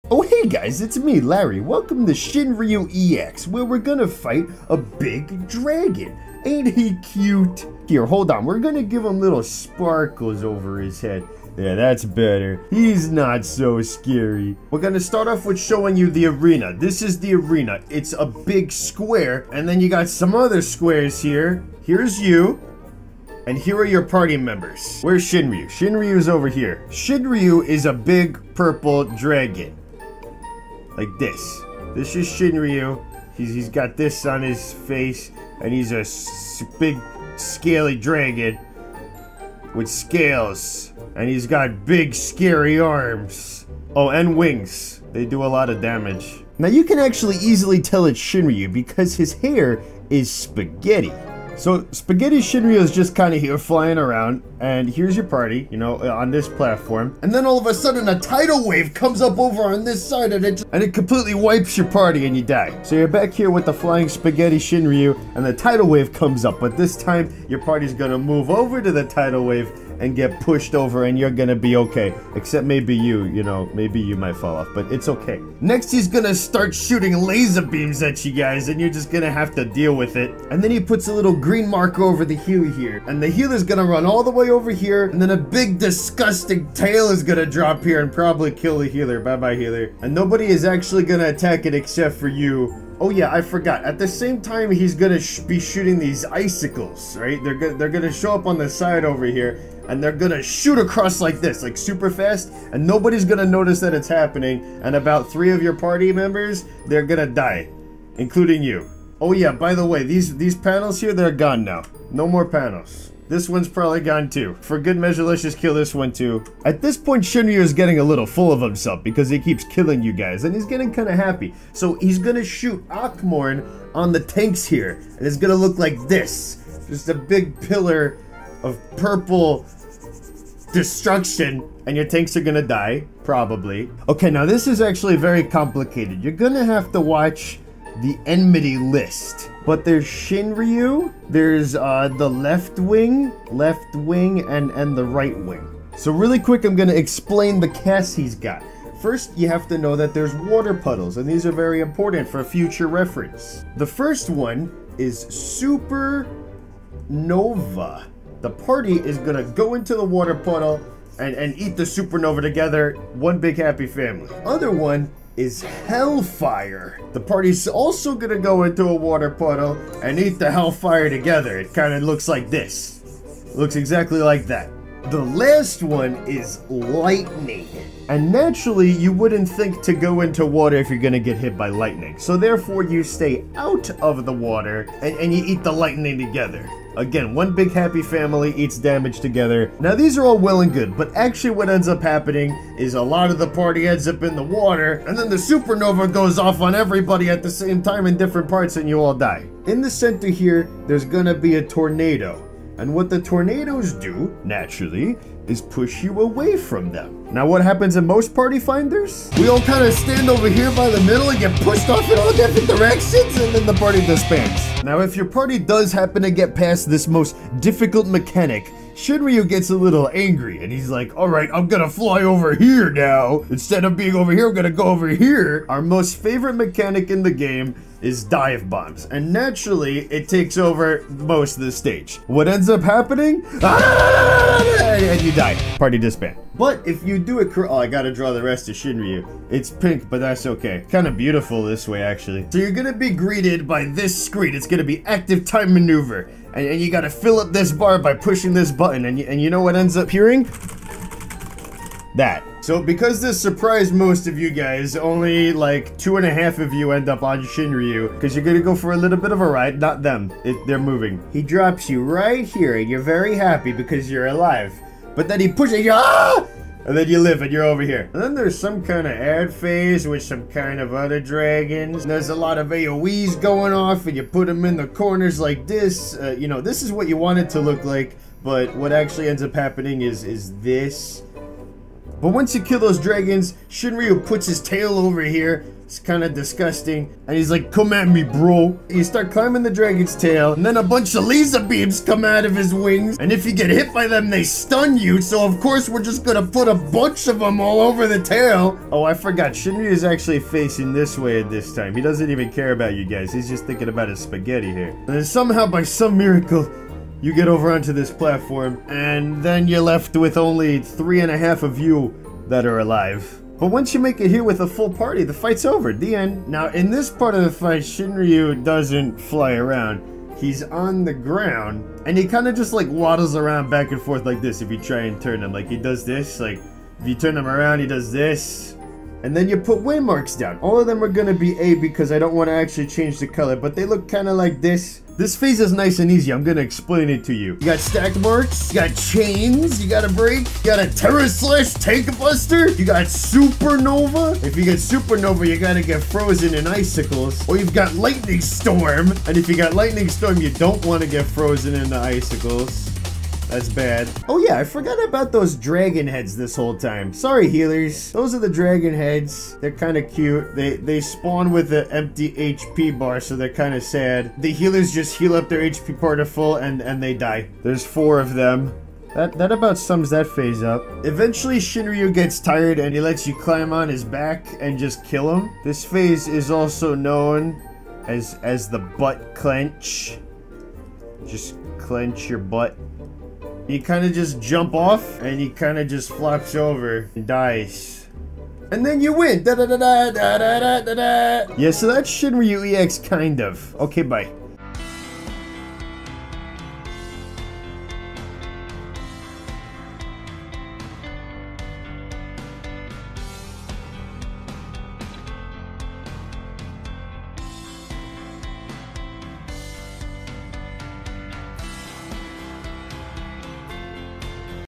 Oh hey guys, it's me, Larry. Welcome to Shinryu EX, where we're gonna fight a big dragon. Ain't he cute? Here, hold on. We're gonna give him little sparkles over his head. Yeah, that's better. He's not so scary. We're gonna start off with showing you the arena. This is the arena. It's a big square, and then you got some other squares here. Here's you. And here are your party members. Where's Shinryu? Shinryu's over here. Shinryu is a big purple dragon. Like this. This is Shinryu. He's got this on his face. And he's a big scaly dragon. With scales. And he's got big scary arms. Oh, and wings. They do a lot of damage. Now you can actually easily tell it's Shinryu because his hair is spaghetti. So, Spaghetti Shinryu is just kind of here flying around, and here's your party, you know, on this platform. And then all of a sudden a tidal wave comes up over on this side and it completely wipes your party and you die. So you're back here with the flying Spaghetti Shinryu, and the tidal wave comes up, but this time your party's gonna move over to the tidal wave and get pushed over and you're gonna be okay. Except maybe you know, maybe you might fall off, but it's okay. Next he's gonna start shooting laser beams at you guys and you're just gonna have to deal with it. And then he puts a little green marker over the healer here. And the healer's gonna run all the way over here, and then a big disgusting tail is gonna drop here and probably kill the healer. Bye-bye healer. And nobody is actually gonna attack it except for you. Oh yeah, I forgot. At the same time, he's gonna be shooting these icicles, right? They're gonna show up on the side over here, and they're gonna shoot across like this, like super fast, and nobody's gonna notice that it's happening. And about 3 of your party members, they're gonna die, including you. Oh yeah, by the way, these panels here, they're gone now. No more panels. This one's probably gone too. For good measure, let's just kill this one too. At this point, Shinryu is getting a little full of himself because he keeps killing you guys, and he's getting kind of happy. So he's gonna shoot Akmorn on the tanks here, and it's gonna look like this. Just a big pillar of purple destruction, and your tanks are gonna die, probably. Okay, now this is actually very complicated. You're gonna have to watch the enmity list. But there's Shinryu, there's the left wing, and the right wing. So really quick, I'm gonna explain the casts he's got. First, you have to know that there's water puddles, and these are very important for future reference. The first one is Supernova. The party is gonna go into the water puddle and eat the supernova together, one big happy family. Other one is Hellfire. The party's also gonna go into a water puddle and eat the Hellfire together. It kind of looks like this. Looks exactly like that. The last one is Lightning. And naturally, you wouldn't think to go into water if you're gonna get hit by lightning. So therefore, you stay out of the water and you eat the lightning together. Again, one big happy family eats damage together. Now these are all well and good, but actually what ends up happening is a lot of the party ends up in the water, and then the supernova goes off on everybody at the same time in different parts and you all die. In the center here, there's gonna be a tornado. And what the tornadoes do, naturally, is push you away from them. Now what happens in most party finders? We all kind of stand over here by the middle and get pushed off in all different directions, and then the party disbands. Now if your party does happen to get past this most difficult mechanic, Shinryu gets a little angry and he's like, alright, I'm gonna fly over here now. Instead of being over here, I'm gonna go over here. Our most favorite mechanic in the game is dive bombs, and naturally it takes over most of the stage. What ends up happening? And you die. Party disband. But if you do it oh, I gotta draw the rest of Shinryu. It's pink, but that's okay. Kind of beautiful this way, actually. So you're gonna be greeted by this screen. It's gonna be active time maneuver, and you gotta fill up this bar by pushing this button, and you know what ends up appearing? That. So because this surprised most of you guys, only like 2.5 of you end up on Shinryu, because you're gonna go for a little bit of a ride, not them, they're moving. He drops you right here and you're very happy because you're alive. But then he pushes you, and then you live and you're over here. And then there's some kind of ad phase with some kind of other dragons. And there's a lot of AoEs going off and you put them in the corners like this. You know, this is what you want it to look like, but what actually ends up happening is this. But once you kill those dragons, Shinryu puts his tail over here. It's kind of disgusting. And he's like, come at me, bro. You start climbing the dragon's tail, and then a bunch of laser beams come out of his wings. And if you get hit by them, they stun you. So of course, we're just gonna put a bunch of them all over the tail. Oh, I forgot. Shinryu is actually facing this way at this time. He doesn't even care about you guys. He's just thinking about his spaghetti here. And then somehow, by some miracle, you get over onto this platform, and then you're left with only 3.5 of you that are alive. But once you make it here with a full party, the fight's over. The end. Now, in this part of the fight, Shinryu doesn't fly around. He's on the ground, and he kind of just like waddles around back and forth like this if you try and turn him. Like, he does this. Like, if you turn him around, he does this. And then you put Waymarks down. All of them are going to be A because I don't want to actually change the color, but they look kind of like this. This phase is nice and easy. I'm going to explain it to you. You got stack marks, you got chains, you got a break, you got a Terror Slash Tank Buster, you got Supernova. If you get Supernova, you got to get frozen in icicles. Or you've got Lightning Storm. And if you got Lightning Storm, you don't want to get frozen in the icicles. That's bad. Oh yeah, I forgot about those dragon heads this whole time. Sorry, healers. Those are the dragon heads. They're kind of cute. They spawn with an empty HP bar, so they're kind of sad. The healers just heal up their HP bar to full, and they die. There's 4 of them. That about sums that phase up. Eventually, Shinryu gets tired, and he lets you climb on his back and just kill him. This phase is also known as the butt clench. Just clench your butt. You kind of just jump off, and he kind of just flops over and dies. And then you win! Da da da da da da da da da! Yeah, so that's Shinryu EX, kind of. Okay, bye.